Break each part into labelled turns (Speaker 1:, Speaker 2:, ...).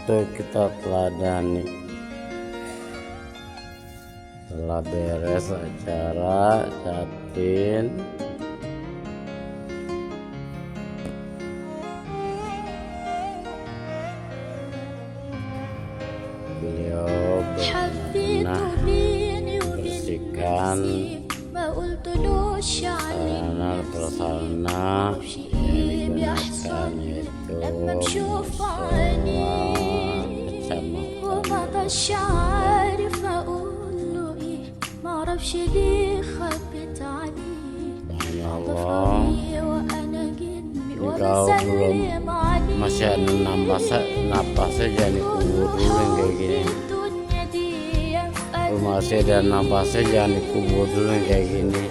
Speaker 1: Itu kita teladani. Setelah beres acara catin, beliau benar membersihkan sarana-prasarana yang digunakan, yaitu Allah. Kalau belum masih ada napasnya jangan dikubur dulu yang kayak gini. Kalau masih ada napasnya jangan dikubur dulu yang kayak gini.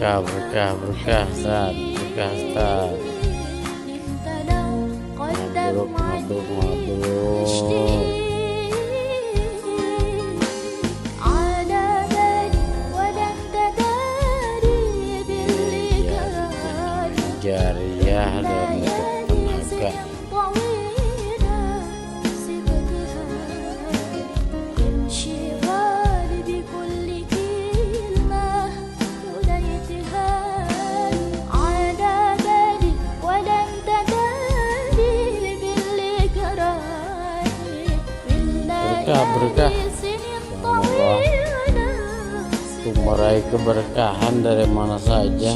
Speaker 1: Berkah Ustaz, berkah Ustaz. Mabruk. Jariah dan bentuk tenaga. Berkah Allah untuk meraih keberkahan dari mana saja.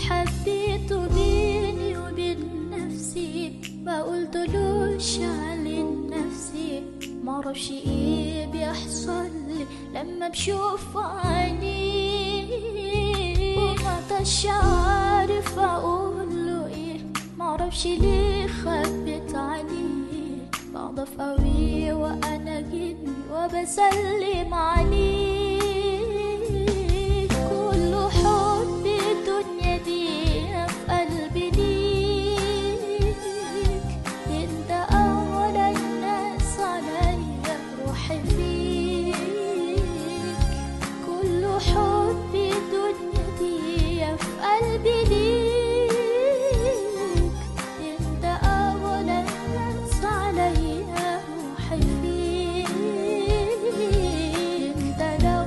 Speaker 2: حبيت بيني وبين نفسي بقولت له شعل نفسي معرفش ايه بيحصل لي لما بشوف عينيه ومعرفش عارف اقول له ايه معرفش ليه خبيت عليه بضعف قوي وانا جني وبسلم عليه كله حب الدنيا دي في قلبي ليك انت اول الناس عليا روحي فيك كله حب الدنيا دي في قلبي ليك انت اول الناس عليا روحي فيك انت لو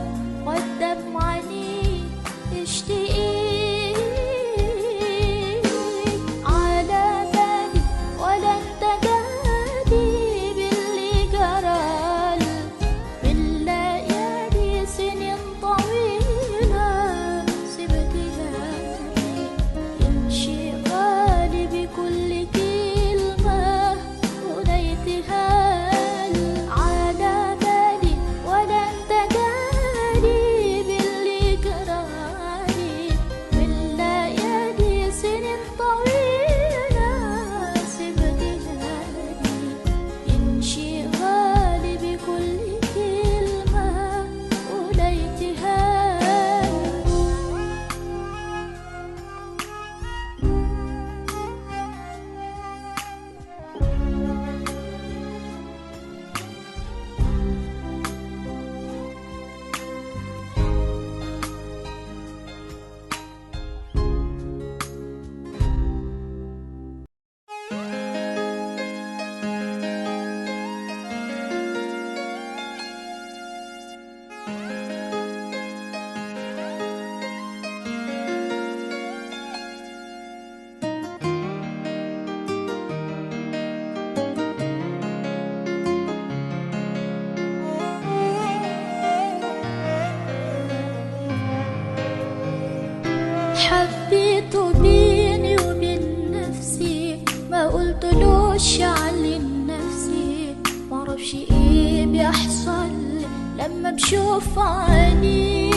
Speaker 2: لما بشوف عينيه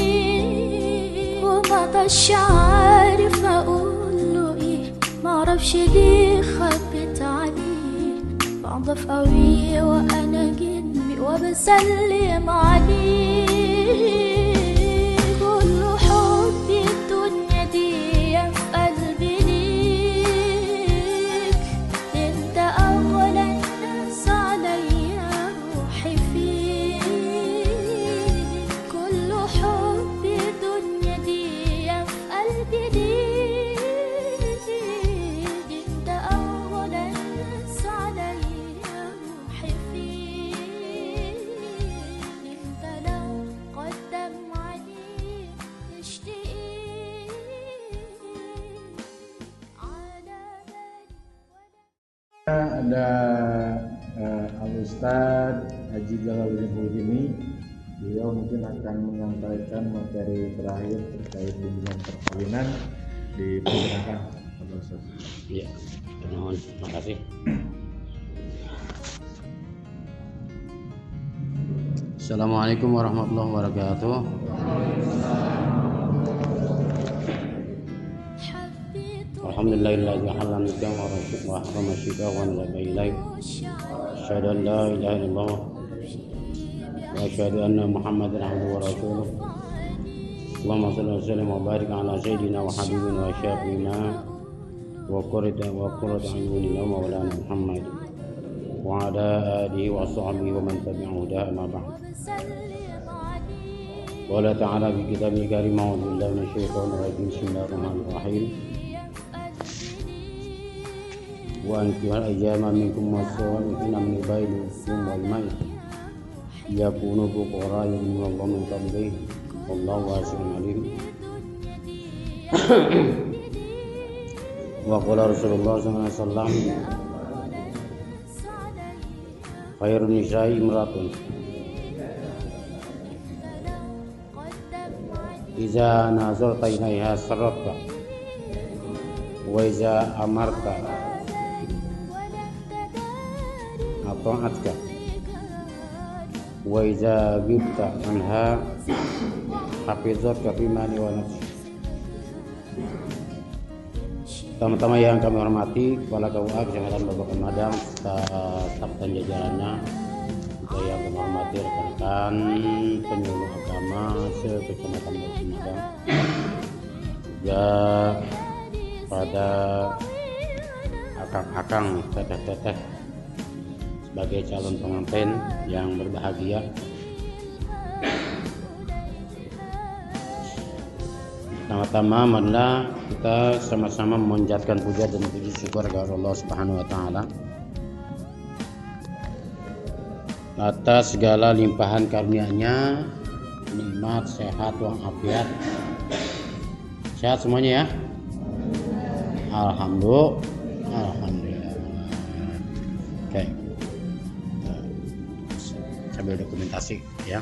Speaker 2: وما طش عارف اقول له ايه، معرفش ليه خبت عليه، بعضف قوي وانا جنبي وبسلم عليه. كل حب الدنيا دي في قلبي ليك، انت اولا ناس عليا روحي فيك. كل حب الدنيا دي في قلبي ليك، انت اولا ناس عليا روحي فيك. انت لو قدم عليك تشتاق على بالي
Speaker 3: Ada Al-Ustadz Haji Jalaluddin Buhini. Beliau mungkin akan menyampaikan materi terakhir terkait bimbingan perkawinan. Dipersilakan Pak Ustadz.
Speaker 1: Iya, mohon terima kasih. Assalamualaikum warahmatullahi wabarakatuh. Alhamdulillahilladzi halal nikah wa harrama syika wa nabiyya ilaih. Asyhadu an la ilaha illallah wa asyhadu anna Muhammadan abduhu wa rasuluh. Allahumma shalli wa sallim wa barik ala sayyidina wa habibina wa syafiina wa qurratu a'yunina maulana Muhammad wa ala alihi wa sahbihi wa man tabi'ahu huda amma ba'd. Qala ta'ala fi kitabil karim a'udzu billahi minasyaitonir rajim. Bismillahirrahmanirrahim. Wa ankihul ayyama minkum was-salihina min ibadikum wal ma'i yakunu fuqara yughnihimullahu min fadlihi wallahu wasi'un 'alim. Wa qala Rasulullah sallallahu alaihi wasallam khairun nisa'i imratun iza nazarta ilaiha sarrafta wa iza amarta ata'atka wa iza ghibta anha hafizatka fi mali wa nafsi. Teman-teman yang kami hormati, Kepala KUA Kecamatan Babakan Madang staf dan jajarannya, juga yang kami hormati rekan-rekan penyuluh agama se-Kecamatan Babakan Madang, juga pada akang-akang, teteh-teteh sebagai calon pengantin yang berbahagia. Pertama-tama marilah kita sama-sama memanjatkan puja dan puji syukur kepada Allah Subhanahu wa taala atas segala limpahan karunia-Nya, nikmat, sehat, walafiat. Sehat semuanya ya? Alhamdulillah. Oke. Sambil dokumentasi ya.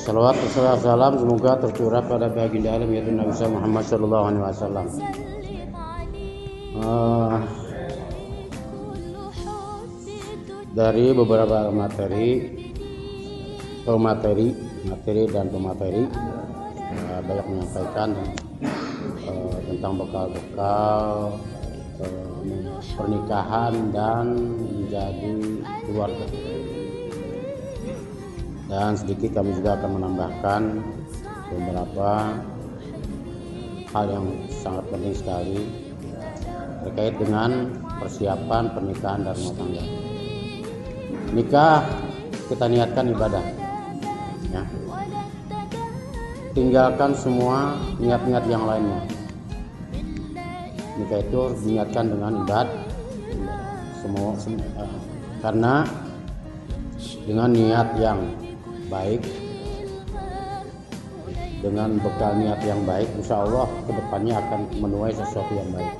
Speaker 1: Salawat serta salam semoga tercurah pada baginda alam yaitu Nabi Muhammad sallallahu alaihi wasallam. Dari beberapa materi dan pemateri banyak menyampaikan tentang bekal-bekal pernikahan dan menjadi keluarga. Dan sedikit kami juga akan menambahkan beberapa hal yang sangat penting sekali terkait dengan persiapan pernikahan dan rumah tangga. Nikah kita niatkan ibadah, ya. Tinggalkan semua niat-niat yang lainnya. Nikah itu diniatkan dengan ibadah, karena dengan niat yang baik dengan bekal niat yang baik, insya Allah kedepannya akan menuai sesuatu yang baik.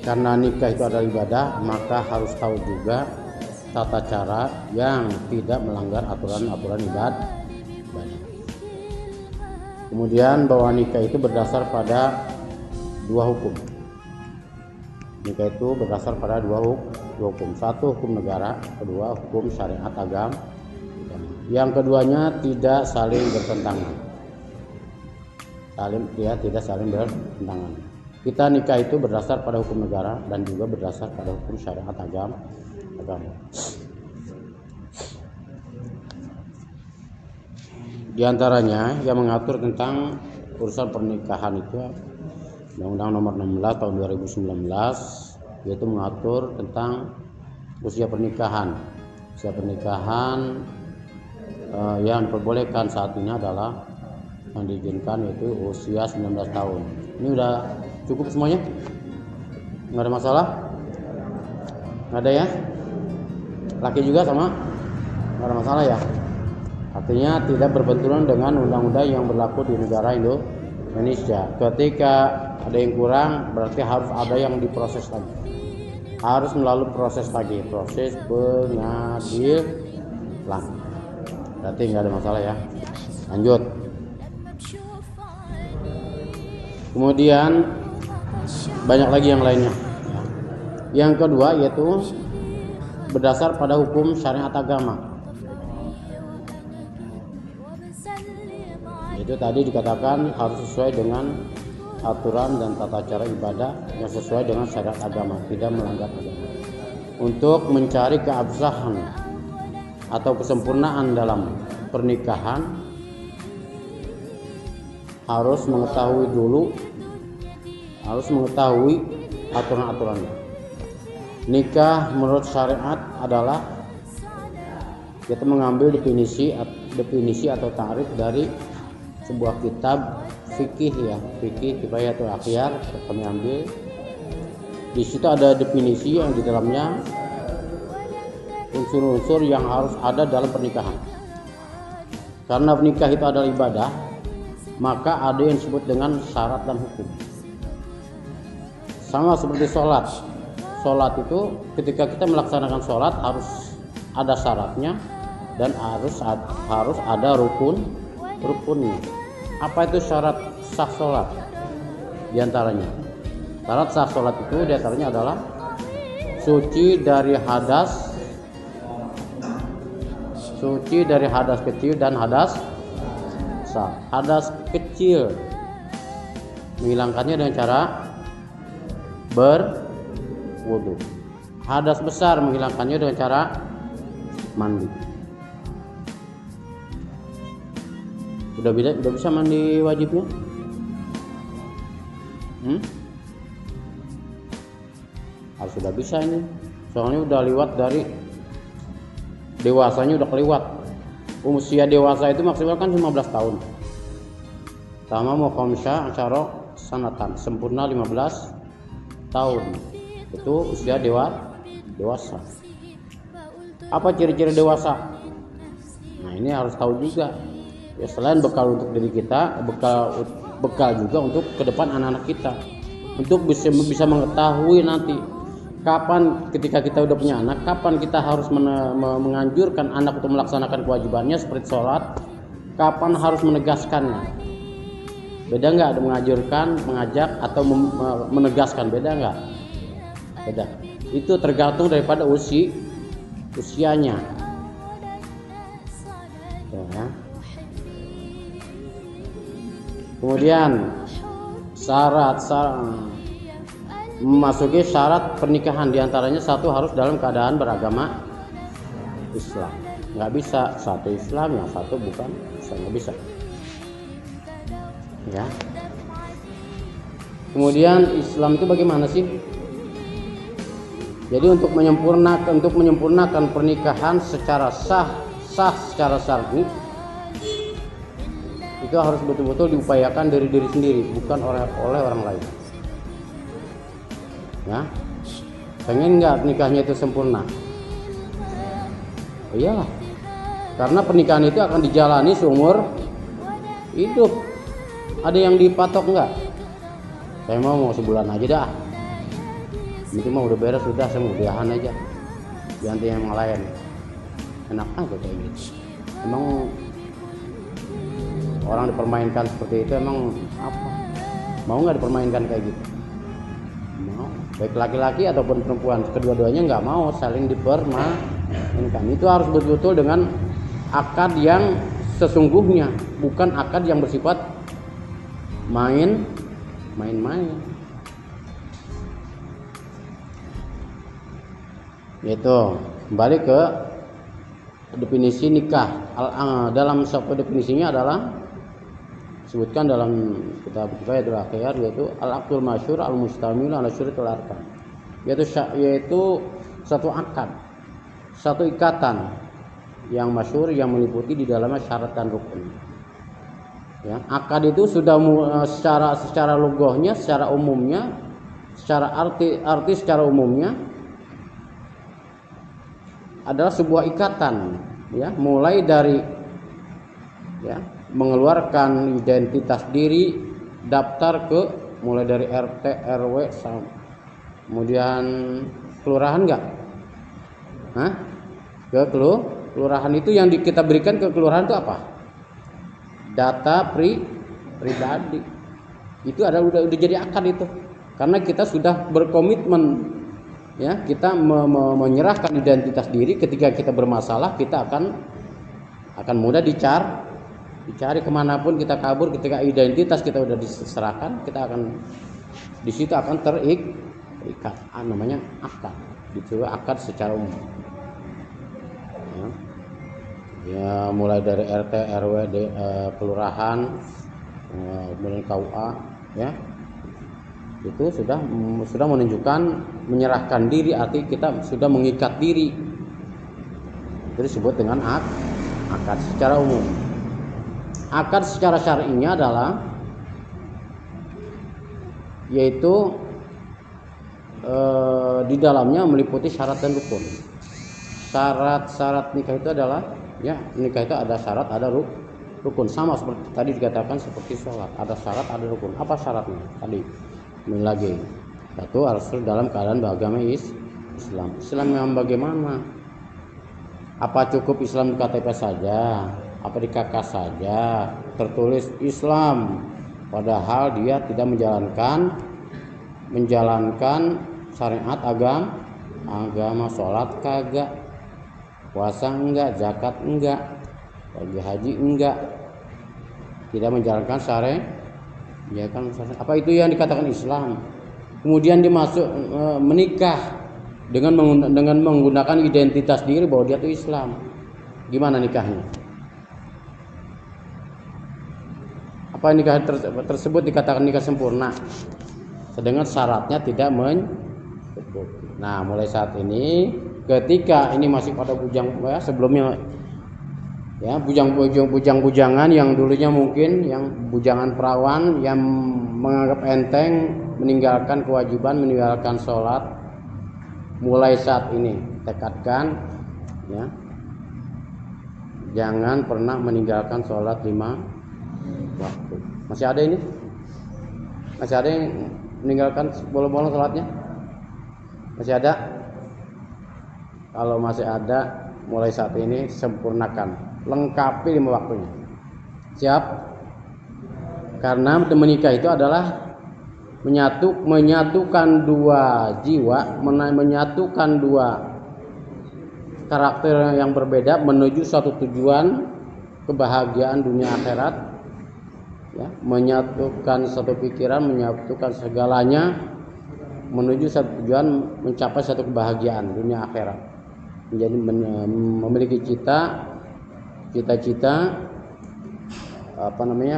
Speaker 1: Karena nikah itu adalah ibadah, maka harus tahu juga tata cara yang tidak melanggar aturan-aturan ibadah. Kemudian bahwa nikah itu berdasar pada dua hukum. Nikah itu berdasar pada dua hukum. Satu hukum negara, kedua hukum syariat agama. Yang keduanya tidak saling bertentangan. Tidak saling bertentangan. Kita nikah itu berdasar pada hukum negara dan juga berdasar pada hukum syariat agama. Di antaranya yang mengatur tentang urusan pernikahan itu Undang-Undang Nomor 16 Tahun 2019, yaitu mengatur tentang usia pernikahan. Usia pernikahan yang diperbolehkan saat ini adalah yang diizinkan yaitu usia 19 tahun. Ini udah cukup semuanya? Nggak ada masalah? Nggak ada ya? Laki juga sama? Nggak ada masalah ya? Artinya tidak berbenturan dengan undang-undang yang berlaku di negara Indonesia. Ketika ada yang kurang, berarti harus ada yang diproses lagi. Harus melalui proses lagi, proses pengadilan. Berarti nggak ada masalah ya. Lanjut. Kemudian banyak lagi yang lainnya. Yang kedua yaitu berdasar pada hukum syariat agama. Itu tadi dikatakan harus sesuai dengan aturan dan tata cara ibadah yang sesuai dengan syariat agama, tidak melanggar agama. Untuk mencari keabsahan atau kesempurnaan dalam pernikahan harus mengetahui aturan-aturannya. Nikah menurut syariat adalah kita mengambil definisi atau ta'rif dari sebuah kitab fikih kifayatul akhyar. Kami ambil di situ ada definisi yang di dalamnya unsur-unsur yang harus ada dalam pernikahan. Karena nikah itu adalah ibadah, maka ada yang disebut dengan syarat dan hukum. Sama seperti sholat. Sholat itu ketika kita melaksanakan sholat harus ada syaratnya dan harus ada rukunnya. Apa itu syarat sah sholat? Di antaranya syarat sah sholat itu di antaranya adalah suci dari hadas kecil dan hadas besar. Hadas kecil menghilangkannya dengan cara berwudu. Hadas besar menghilangkannya dengan cara mandi. Udah bisa mandi wajibnya? Harus sudah bisa ini. Soalnya udah lewat dari dewasanya, udah kelewat. Usia dewasa itu maksimal kan 15 tahun. Tamamu khamsa asyara sanatan, sempurna 15 tahun. Itu usia dewasa. Apa ciri-ciri dewasa? Nah, ini harus tahu juga. Ya, selain bekal untuk diri kita, bekal juga untuk ke depan anak-anak kita, untuk bisa mengetahui nanti kapan ketika kita udah punya anak, kapan kita harus menganjurkan anak untuk melaksanakan kewajibannya seperti sholat, kapan harus menegaskannya. Beda nggak? Menganjurkan, mengajak atau menegaskan, beda nggak? Beda. Itu tergantung daripada usianya. Ya. Kemudian syarat memasuki syarat pernikahan, diantaranya satu harus dalam keadaan beragama Islam. Nggak bisa satu Islam yang satu bukan Islam, nggak bisa. Ya. Kemudian Islam itu bagaimana sih? Jadi untuk menyempurnakan pernikahan secara sah secara syar'i, itu harus betul-betul diupayakan dari diri sendiri, bukan oleh orang lain. Ya, pengen nggak nikahnya itu sempurna? Iyalah, Karena pernikahan itu akan dijalani seumur hidup. Ada yang dipatok enggak? Saya mau sebulan aja dah. Itu mah udah beres, sudah saya mau udahan aja. Ganti yang lain. Enak aja kayak gitu. Emang orang dipermainkan seperti itu emang apa? Mau nggak dipermainkan kayak gitu? Mau. Baik laki-laki ataupun perempuan, kedua-duanya nggak mau saling dipermainkan. Itu harus betul-betul dengan akad yang sesungguhnya, bukan akad yang bersifat main-main. Yaitu kembali ke definisi nikah. Dalam satu definisinya adalah disebutkan dalam kitab Kifayatul Akhyar, yaitu al-aqdul masyhur al-mustamil ala syurutil arkan, yaitu satu akad, satu ikatan yang masyhur yang meliputi di dalamnya syarat dan rukun. Ya, akad itu sudah secara lughahnya, secara umumnya, secara arti secara umumnya adalah sebuah ikatan, ya, mulai dari ya mengeluarkan identitas diri, daftar ke mulai dari RT, RW, kemudian kelurahan enggak? Ke kelurahan itu yang kita berikan ke kelurahan itu apa? Data pribadi. Itu udah jadi akad itu. Karena kita sudah berkomitmen, ya, kita menyerahkan identitas diri. Ketika kita bermasalah, kita akan mudah dicari kemanapun kita kabur. Ketika identitas kita udah diserahkan, kita akan di situ akan terikat, namanya akad. Itu akad secara umum. Ya, mulai dari RT, RW, kelurahan, kemudian KUA, ya, itu sudah menunjukkan menyerahkan diri, arti kita sudah mengikat diri. Itu disebut dengan akad secara umum. Akad secara syar'inya adalah yaitu di dalamnya meliputi syarat dan rukun. Syarat nikah itu adalah, ya, nikah itu ada syarat, ada rukun, sama seperti tadi dikatakan seperti sholat, ada syarat, ada rukun. Apa syaratnya? Tadi ini lagi, satu harus dalam keadaan beragama Islam. Islam yang bagaimana? Apa cukup Islam di KTP saja? Apa di KK saja? Tertulis Islam, padahal dia tidak menjalankan syariat agama, sholat kagak, puasa enggak, zakat enggak, pergi haji enggak, tidak menjalankan syariat, ya kan? Apa itu yang dikatakan Islam? Kemudian dia menikah dengan menggunakan identitas diri bahwa dia itu Islam. Gimana nikahnya? Apa nikah tersebut dikatakan nikah sempurna? Sedangkan syaratnya tidak mencukupi. Nah, mulai saat ini, ketika ini masih pada sebelumnya, ya, bujangan yang dulunya mungkin yang bujangan perawan yang menganggap enteng, meninggalkan kewajiban, meninggalkan sholat. Mulai saat ini tekadkan, ya, jangan pernah meninggalkan sholat 5 waktu. Masih ada ini? Masih ada yang meninggalkan bolong-bolong sholatnya? Masih ada? Kalau masih ada, mulai saat ini sempurnakan, lengkapi 5 waktunya. Siap? Karena menikah itu adalah menyatukan dua jiwa, menyatukan dua karakter yang berbeda menuju suatu tujuan kebahagiaan dunia akhirat, ya, menyatukan satu pikiran, menyatukan segalanya menuju satu tujuan, mencapai satu kebahagiaan dunia akhirat, menjadi memiliki cita-cita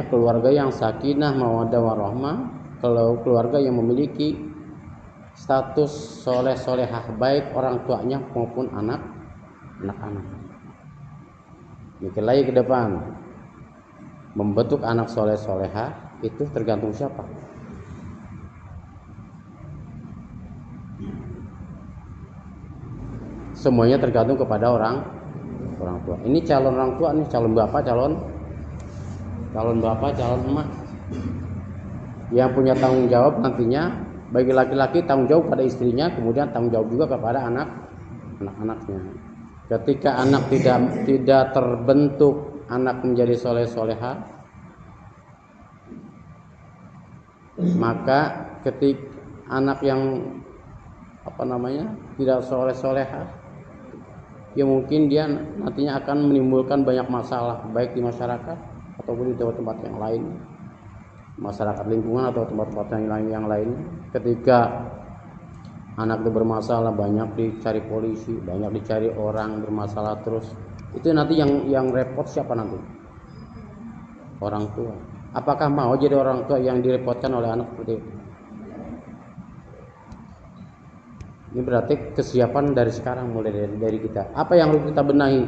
Speaker 1: keluarga yang sakinah, mawaddah warahmah, kalau keluarga yang memiliki status soleh-solehah, baik orang tuanya maupun anak-anak. Mikir lagi ke depan, membentuk anak soleh-solehah itu tergantung siapa? Semuanya tergantung kepada orang orang tua. Ini calon orang tua nih, calon bapak, calon emak yang punya tanggung jawab nantinya. Bagi laki-laki tanggung jawab pada istrinya, kemudian tanggung jawab juga kepada anak-anaknya. Ketika anak tidak terbentuk, anak menjadi soleh-soleha, maka ketika anak yang tidak soleh-soleha, ya mungkin dia nantinya akan menimbulkan banyak masalah, baik di masyarakat ataupun di tempat-tempat yang lain, masyarakat lingkungan atau tempat-tempat yang lain. Ketika anak itu bermasalah, banyak dicari polisi, banyak dicari orang bermasalah terus, itu nanti yang repot siapa nanti? Orang tua. Apakah mau jadi orang tua yang direpotkan oleh anak seperti itu? Ini berarti kesiapan dari sekarang, mulai dari kita. Apa yang harus kita benahi?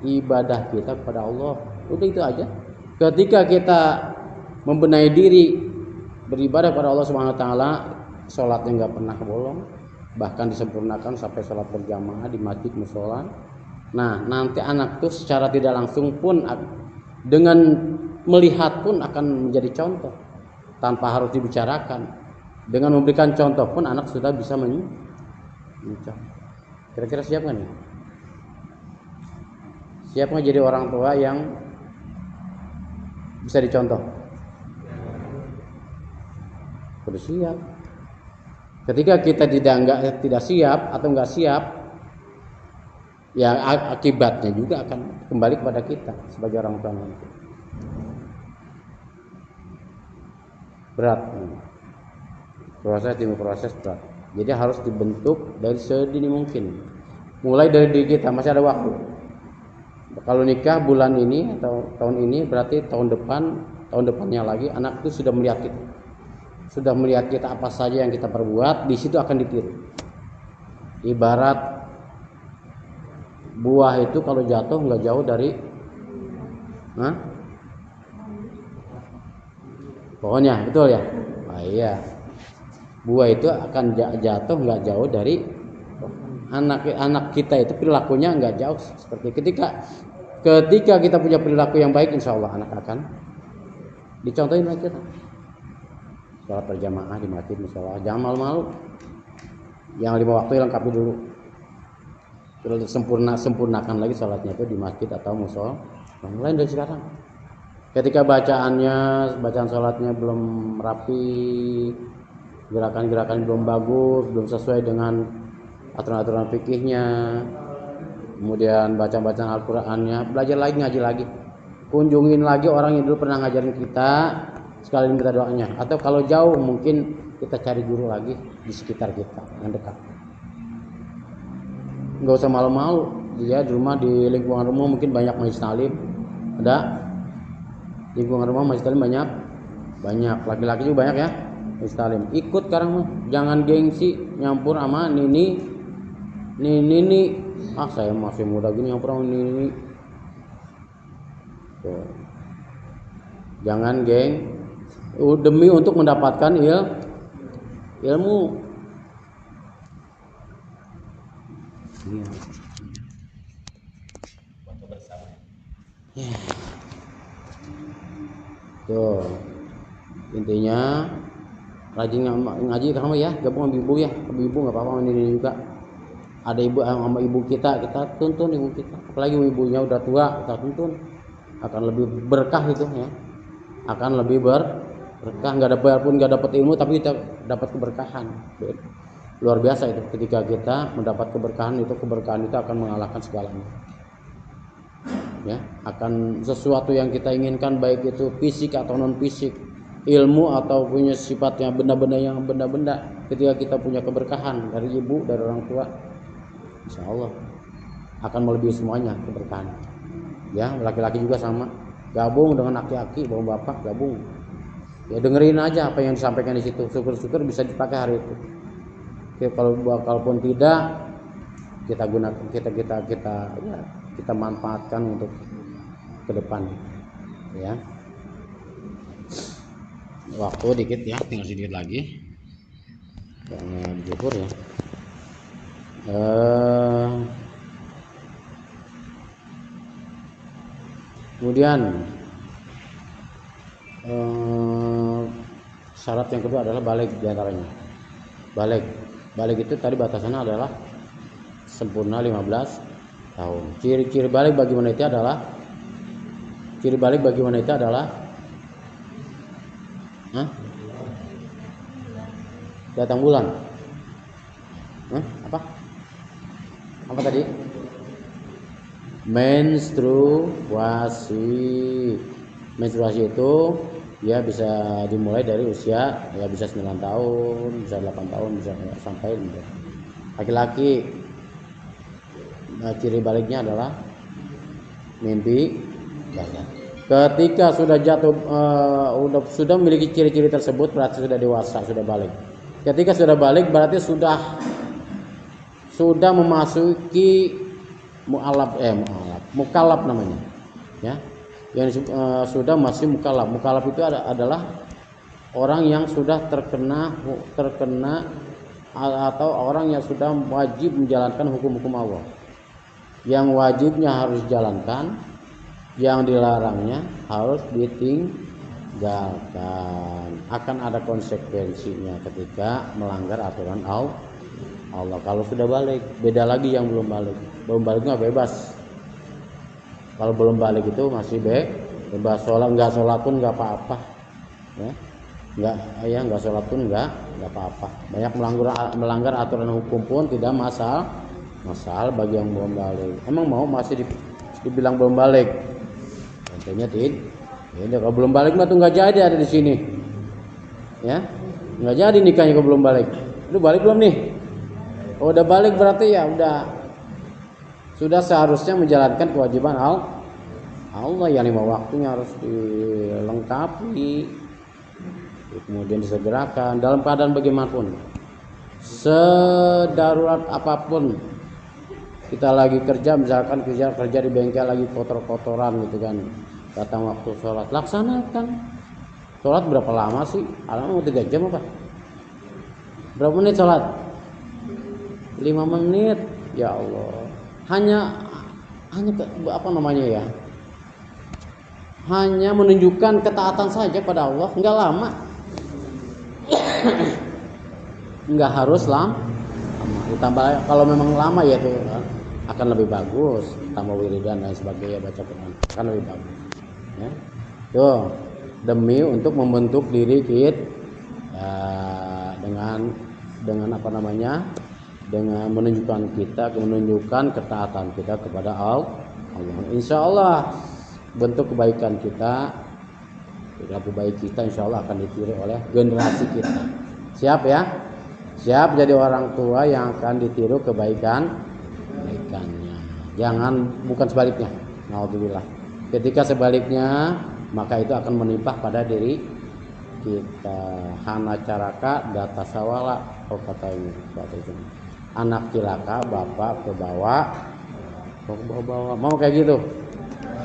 Speaker 1: Ibadah kita kepada Allah. Udah itu aja. Ketika kita membenahi diri, beribadah kepada Allah Subhanahu wa taala, sholatnya nggak pernah bolong, bahkan disempurnakan sampai sholat berjamaah di masjid musola. Nah, nanti anak tuh secara tidak langsung pun dengan melihat pun akan menjadi contoh tanpa harus dibicarakan. Dengan memberikan contoh pun anak sudah bisa mencontoh. Kira-kira siap nggak nih? Siap nggak jadi orang tua yang bisa dicontoh? Sudah siap. Ketika kita tidak siap atau nggak siap, ya akibatnya juga akan kembali kepada kita sebagai orang tua nanti. Berat, proses demi proses berat. Jadi harus dibentuk dari sedini mungkin. Mulai dari diri kita, masih ada waktu. Kalau nikah bulan ini atau tahun ini, berarti tahun depannya lagi anak itu sudah melihat kita. Sudah melihat kita apa saja yang kita perbuat, di situ akan ditiru. Ibarat buah itu kalau jatuh nggak jauh dari pohonnya, betul ya? Iya. Buah itu akan jatuh nggak jauh dari anak kita itu perilakunya nggak jauh seperti ketika kita punya perilaku yang baik, insya Allah anak akan dicontohin lagi kita. Sholat berjamaah di masjid musola, jangan malu-malu. Yang 5 waktu lengkapi dulu. Terus sempurnakan lagi sholatnya itu di masjid atau musola. Mulai dari sekarang. Ketika bacaan sholatnya belum rapi, gerakan-gerakan belum bagus, belum sesuai dengan aturan-aturan fikihnya, kemudian bacaan Al-Qur'annya, belajar lagi, ngaji lagi, kunjungin lagi orang yang dulu pernah ngajarin kita, sekalian kita doanya. Atau kalau jauh mungkin kita cari guru lagi di sekitar kita yang dekat. Nggak usah malu-malu, dia di rumah, di lingkungan rumah mungkin banyak majelis taklim, ada lingkungan rumah majelis taklim banyak, laki-laki juga banyak ya majelis taklim. Ikut sekarang mah, jangan gengsi nyampur sama nini. Saya masih muda gini nyampur sama nini. Tuh. Jangan geng. Demi untuk mendapatkan ilmu. Ya. Tuh. Intinya rajin ngaji kamu ya, gabung sama ibu ya. Ibu nggak apa-apa, ini juga. Ada ibu sama ibu kita tuntun ibu kita. Apalagi ibunya udah tua, kita tuntun. Akan lebih berkah itu ya. Akan lebih berkah, nggak dapat ilmu tapi kita dapat keberkahan. Luar biasa itu ketika kita mendapat keberkahan itu akan mengalahkan segalanya. Ya, akan sesuatu yang kita inginkan, baik itu fisik atau non fisik, ilmu atau punya sifatnya benda-benda, ketika kita punya keberkahan dari ibu, dari orang tua, insya Allah akan melebihi semuanya keberkahan. Ya, laki-laki juga sama, gabung dengan laki-laki, bapak gabung. Ya dengerin aja apa yang disampaikan di situ, syukur-syukur bisa dipakai hari itu. Oke, kalaupun tidak, kita gunakan, kita manfaatkan untuk ke depan. Ya. Waktu dikit ya, tinggal sedikit lagi. Jangan diukur ya. Kemudian syarat yang kedua adalah balik diantaranya. Balik itu tadi batasannya adalah sempurna 15 tahun. Ciri-ciri balik bagi wanita adalah datang bulan. Apa tadi? Menstruasi itu ya bisa dimulai dari usia ya bisa 9 tahun, bisa 8 tahun, bisa sampai laki-laki. Ciri baliknya adalah mimpi basah. Ketika sudah jatuh sudah memiliki ciri-ciri tersebut berarti sudah dewasa, sudah balik. Ketika sudah balik berarti sudah memasuki mukallaf namanya. Ya. Yang sudah masih mukallaf. Mukallaf itu adalah orang yang sudah terkena atau orang yang sudah wajib menjalankan hukum-hukum Allah. Yang wajibnya harus dijalankan, yang dilarangnya harus ditinggalkan. Akan ada konsekuensinya ketika melanggar aturan Allah. Kalau sudah balik, beda lagi yang belum balik. Belum balik nggak bebas. Kalau belum balik itu masih bebas. Nggak sholat pun nggak apa-apa. Ya, nggak sholat pun nggak apa-apa. Banyak melanggar aturan hukum pun tidak masalah bagi yang belum balik. Emang mau masih dibilang belum balik? Contohnya kalau belum balik mah tuh nggak jadi ada di sini. Ya, nggak jadi nikahnya kalau belum balik. Lu balik belum nih? Kalau udah balik berarti ya sudah seharusnya menjalankan kewajiban Allah yang 5 waktunya harus dilengkapi, kemudian disegerakan dalam keadaan bagaimanapun, sedarurat apapun. Kita lagi kerja, misalkan kerja di bengkel lagi kotor-kotoran gitu kan, datang waktu sholat, laksanakan. Sholat berapa lama sih? Mau 3 jam apa? Berapa menit sholat? 5 menit. Ya Allah. Hanya hanya menunjukkan ketaatan saja pada Allah, enggak lama. Enggak harus lama. Ditambah kalau memang lama ya itu akan lebih bagus, tambah wiridan dan sebagainya, baca Quran akan lebih bagus. Ya. Tuh, demi untuk membentuk diri kita dengan dengan menunjukkan ketaatan kita kepada Allah. Insya Allah bentuk kebaikan kita, perilaku baik kita insya Allah akan ditiru oleh generasi kita. Siap ya? Siap jadi orang tua yang akan ditiru kebaikannya. Bukan sebaliknya. Alhamdulillah. Ketika sebaliknya, maka itu akan menimpa pada diri kita. Hana caraka data sawala, kalau kata ini. Anak cilaka, bapak ke bawah. Mau kayak gitu?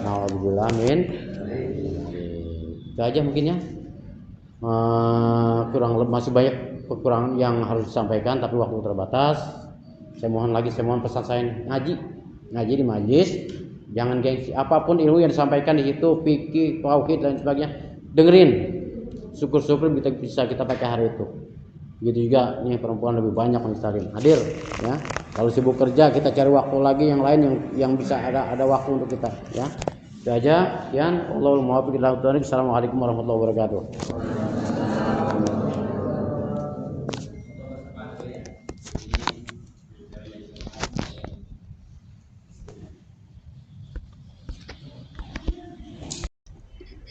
Speaker 1: Alhamdulillah, amin. Itu aja mungkin ya. Masih banyak kekurangan yang harus disampaikan, tapi waktu terbatas. Saya mohon pesan saya ngaji di majlis, jangan gengsi. Apapun ilmu yang disampaikan di situ, fikih, tauhid dan sebagainya, dengerin. Syukur-syukur bisa kita pakai hari itu. Gitu juga nih, perempuan lebih banyak mengistarin hadir ya. Kalau sibuk kerja kita cari waktu lagi yang lain yang bisa ada waktu untuk kita ya. Itu aja. Sekian. Allahul muwaffiq ila hidayah. Assalamualaikum warahmatullahi wabarakatuh.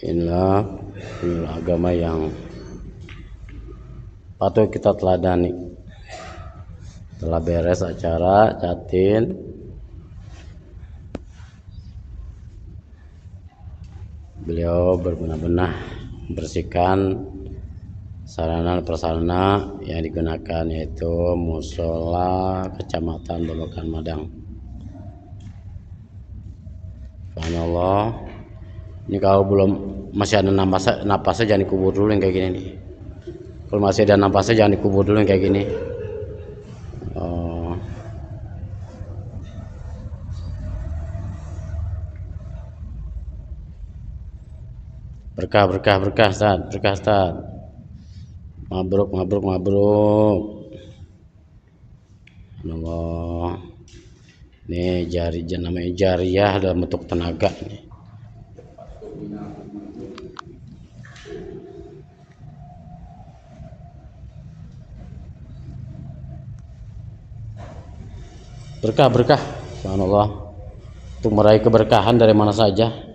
Speaker 1: Inilah agama yang patut kita teladani. Telah beres acara Catin, beliau berbenah-benah membersihkan sarana prasarana yang digunakan, yaitu musola Kecamatan Babakan Madang. Subhanallah. Ini kalau belum masih ada napasnya jangan dikubur dulu yang kayak gini nih. Kalau masih ada napasnya jangan dikubur dulu yang kayak gini. Berkah Ustaz, berkah Ustaz. Mabruk. Allah. Nih jari namanya jariyah dalam bentuk tenaga nih. Berkah, subhanallah. Untuk meraih keberkahan dari mana saja.